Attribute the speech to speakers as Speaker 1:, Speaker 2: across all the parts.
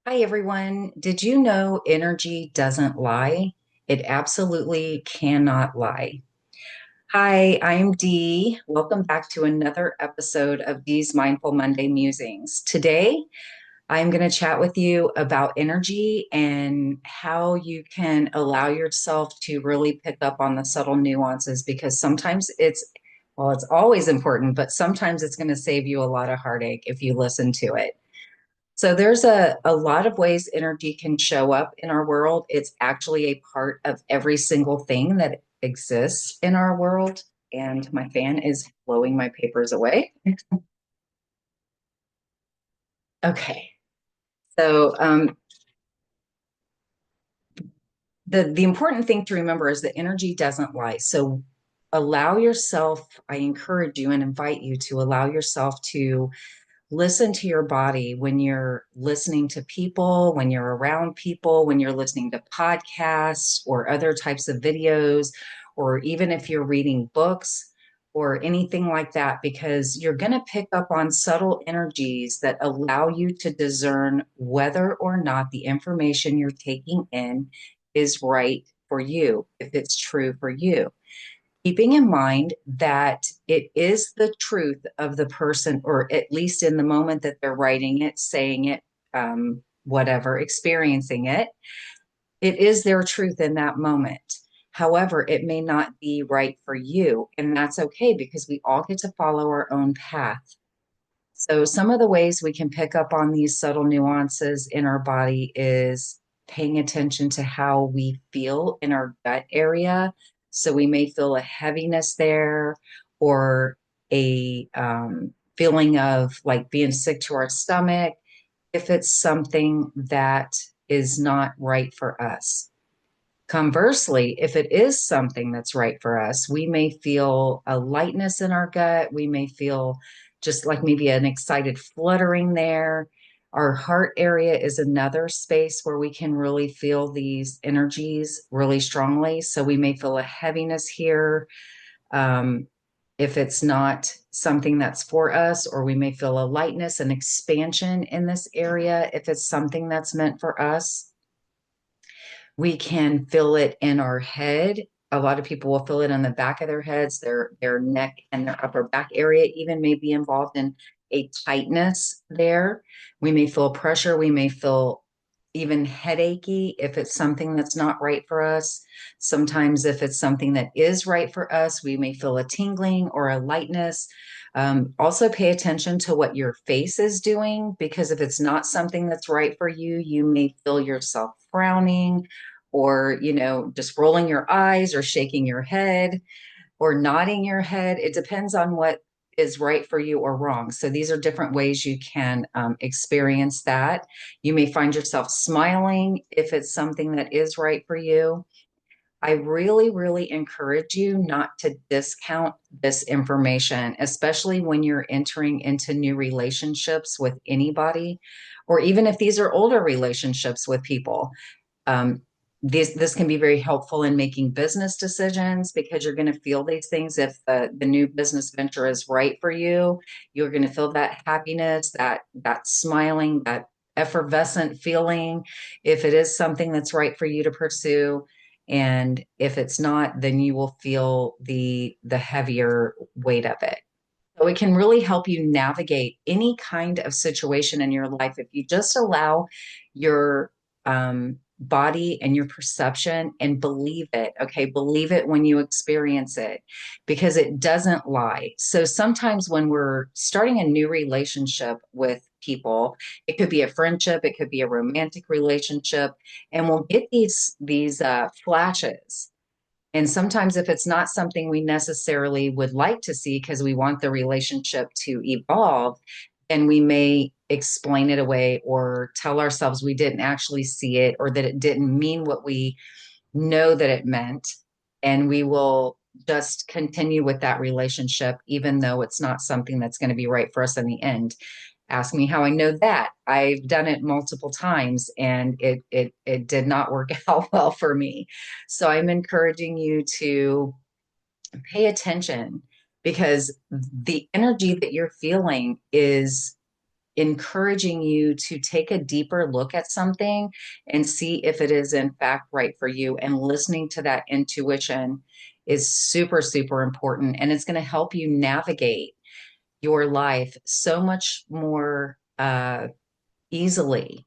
Speaker 1: Hi, everyone. Did you know energy doesn't lie? It absolutely cannot lie. Hi, I'm Dee. Welcome back to another episode of Dee's Mindful Monday Musings. Today, I'm going to chat with you about energy and how you can allow yourself to really pick up on the subtle nuances because sometimes it's always important, but sometimes it's going to save you a lot of heartache if you listen to it. So there's a lot of ways energy can show up in our world. It's actually a part of every single thing that exists in our world. And my fan is blowing my papers away. Okay. So the important thing to remember is that energy doesn't lie. So allow yourself, I encourage you and invite you to allow yourself to listen to your body when you're listening to people, when you're around people, when you're listening to podcasts or other types of videos, or even if you're reading books or anything like that, because you're going to pick up on subtle energies that allow you to discern whether or not the information you're taking in is right for you, if it's true for you, keeping in mind that it is the truth of the person, or at least in the moment that they're writing it, saying it, whatever, experiencing it, it is their truth in that moment. However, it may not be right for you, and that's okay because we all get to follow our own path. So, some of the ways we can pick up on these subtle nuances in our body is paying attention to how we feel in our gut area. So, we may feel a heaviness there or a feeling of like being sick to our stomach if it's something that is not right for us. Conversely, if it is something that's right for us, we may feel a lightness in our gut. We may feel just like maybe an excited fluttering there. Our heart area is another space where we can really feel these energies really strongly. So we may feel a heaviness here um, if it's not something that's for us, or we may feel a lightness and expansion in this area if it's something that's meant for us. We can feel it in our head. A lot of people will feel it on the back of their heads, their neck and their upper back area even may be involved in a tightness there. We may feel pressure. We may feel even headachy if it's something that's not right for us. Sometimes, if it's something that is right for us, we may feel a tingling or a lightness. Also, pay attention to what your face is doing because if it's not something that's right for you, you may feel yourself frowning or, just rolling your eyes or shaking your head or nodding your head. It depends on what is right for you or wrong. So these are different ways you can experience that. You may find yourself smiling if it's something that is right for you. I really, really encourage you not to discount this information, especially when you're entering into new relationships with anybody, or even if these are older relationships with people. Um, this can be very helpful in making business decisions because you're going to feel these things. If the new business venture is right for you, you're going to feel that happiness, that smiling, that effervescent feeling. If it is something that's right for you to pursue, and if it's not, then you will feel the heavier weight of it. So it can really help you navigate any kind of situation in your life if you just allow your body and your perception and believe it. Okay, believe it when you experience it because it doesn't lie. So sometimes when we're starting a new relationship with people, it could be a friendship, it could be a romantic relationship, and we'll get these flashes, and sometimes, if it's not something we necessarily would like to see because we want the relationship to evolve, then we may explain it away or tell ourselves we didn't actually see it or that it didn't mean what we know that it meant. And we will just continue with that relationship, even though it's not something that's going to be right for us in the end. Ask me how I know that. I've done it multiple times and it did not work out well for me. So I'm encouraging you to pay attention because the energy that you're feeling is encouraging you to take a deeper look at something and see if it is in fact right for you. And listening to that intuition is super, super important. And it's going to help you navigate your life so much more easily.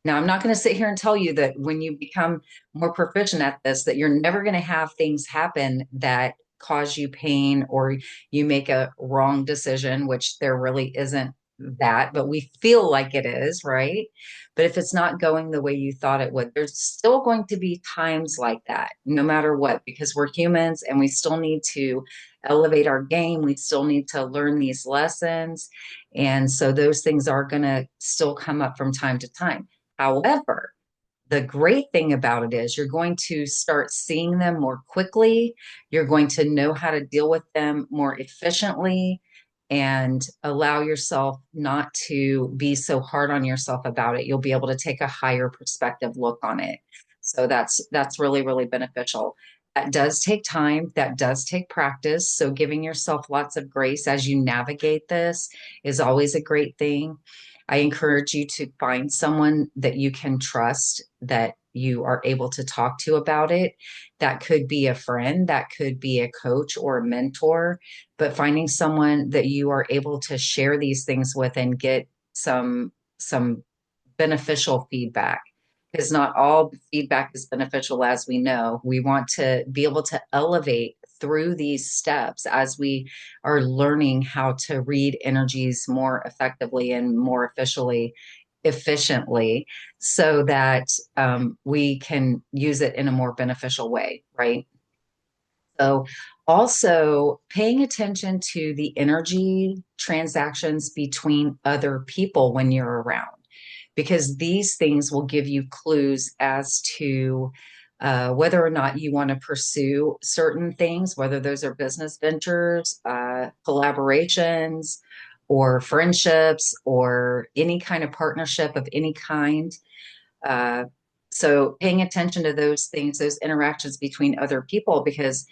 Speaker 1: Now, I'm not going to sit here and tell you that when you become more proficient at this, that you're never going to have things happen that cause you pain or you make a wrong decision, which there really isn't that, but we feel like it is, right? But if it's not going the way you thought it would, there's still going to be times like that, no matter what, because we're humans and we still need to elevate our game. We still need to learn these lessons. And so those things are going to still come up from time to time. However, the great thing about it is you're going to start seeing them more quickly. You're going to know how to deal with them more efficiently and allow yourself not to be so hard on yourself about it. You'll be able to take a higher perspective look on it. So that's really, really beneficial. That does take time. That does take practice. So giving yourself lots of grace as you navigate this is always a great thing. I encourage you to find someone that you can trust, that you are able to talk to about it. That could be a friend, that could be a coach or a mentor, but finding someone that you are able to share these things with and get some beneficial feedback, because not all feedback is beneficial, as we know. We want to be able to elevate through these steps as we are learning how to read energies more effectively and more efficiently, so that we can use it in a more beneficial way, right? So, also paying attention to the energy transactions between other people when you're around, because these things will give you clues as to whether or not you want to pursue certain things, whether those are business ventures, collaborations, or friendships, or any kind of partnership of any kind. Uh, so, paying attention to those things, those interactions between other people, because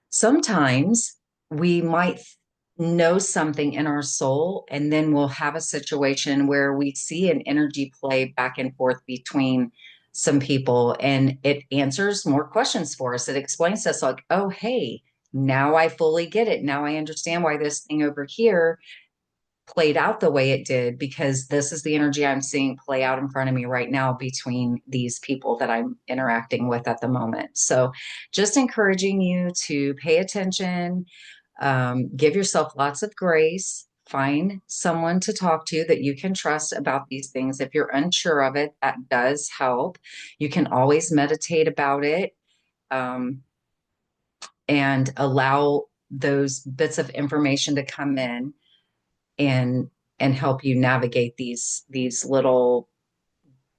Speaker 1: sometimes we might know something in our soul, and then we'll have a situation where we see an energy play back and forth between some people, and it answers more questions for us. It explains to us, like, oh, hey, now I fully get it. Now I understand why this thing over here played out the way it did, because this is the energy I'm seeing play out in front of me right now between these people that I'm interacting with at the moment. So, just encouraging you to pay attention, give yourself lots of grace, find someone to talk to that you can trust about these things. If you're unsure of it, that does help. You can always meditate about it, um, and allow those bits of information to come in and help you navigate these little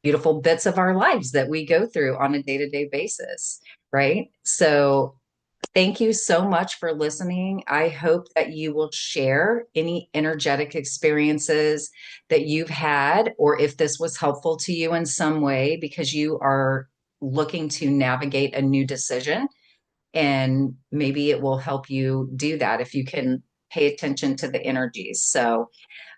Speaker 1: beautiful bits of our lives that we go through on a day-to-day basis, right? So thank you so much for listening. I hope that you will share any energetic experiences that you've had, or if this was helpful to you in some way because you are looking to navigate a new decision, and maybe it will help you do that if you can pay attention to the energies. So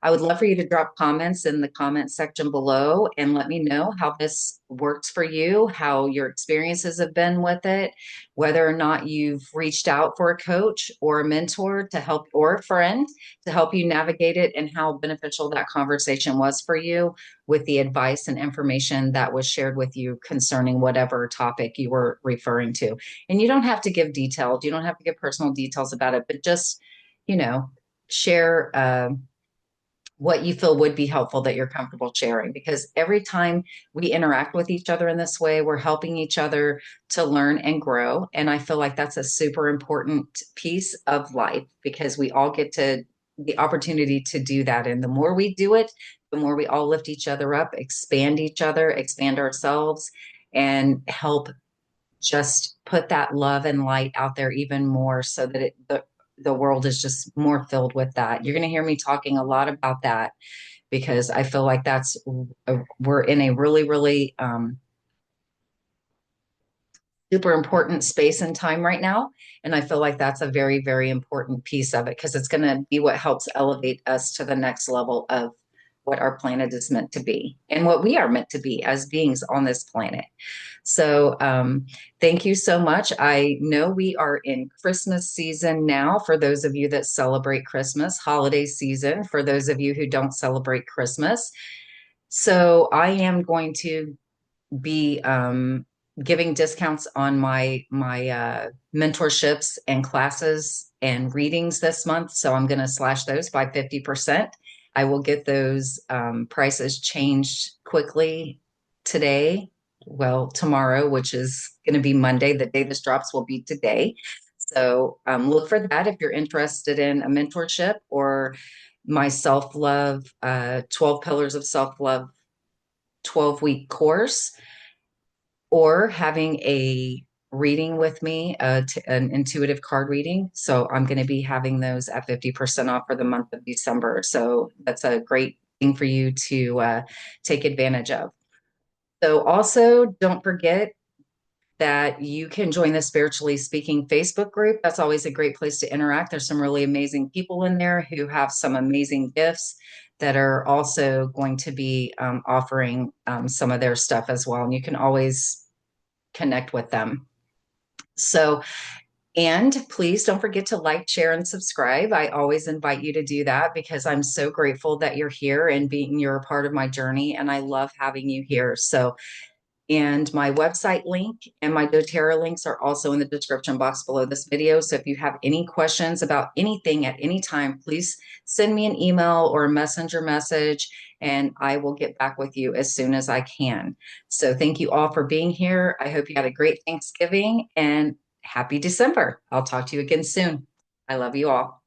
Speaker 1: I would love for you to drop comments in the comment section below and let me know how this works for you, how your experiences have been with it, whether or not you've reached out for a coach or a mentor to help, or a friend to help you navigate it, and how beneficial that conversation was for you with the advice and information that was shared with you concerning whatever topic you were referring to. And you don't have to give details, you don't have to give personal details about it, but just, you know, share what you feel would be helpful that you're comfortable sharing. Because every time we interact with each other in this way, we're helping each other to learn and grow. And I feel like that's a super important piece of life, because we all get to the opportunity to do that. And the more we do it, the more we all lift each other up, expand each other, expand ourselves, and help just put that love and light out there even more, so that the world is just more filled with that. You're going to hear me talking a lot about that, because I feel like we're in a really, really super important space and time right now. And I feel like that's a very, very important piece of it, because it's going to be what helps elevate us to the next level of what our planet is meant to be and what we are meant to be as beings on this planet. So, thank you so much. I know we are in Christmas season now for those of you that celebrate Christmas, holiday season for those of you who don't celebrate Christmas. So, I am going to be giving discounts on my mentorships and classes and readings this month. So I'm going to slash those by 50%. I will get those prices changed quickly today. Well, tomorrow, which is going to be Monday. The day this drops will be today. So look for that if you're interested in a mentorship or my self love, 12 Pillars of Self Love 12-week course, or having a reading with me, an intuitive card reading. So I'm going to be having those at 50% off for the month of December. So that's a great thing for you to take advantage of. So also don't forget that you can join the Spiritually Speaking Facebook group. That's always a great place to interact. There's some really amazing people in there who have some amazing gifts that are also going to be offering some of their stuff as well. And you can always connect with them. So, and please don't forget to like, share, and subscribe. I always invite you to do that because I'm so grateful that you're here and you're a part of my journey, and I love having you here. So, and my website link and my doTERRA links are also in the description box below this video. So if you have any questions about anything at any time, please send me an email or a messenger message, and I will get back with you as soon as I can. So thank you all for being here. I hope you had a great Thanksgiving and happy December. I'll talk to you again soon. I love you all.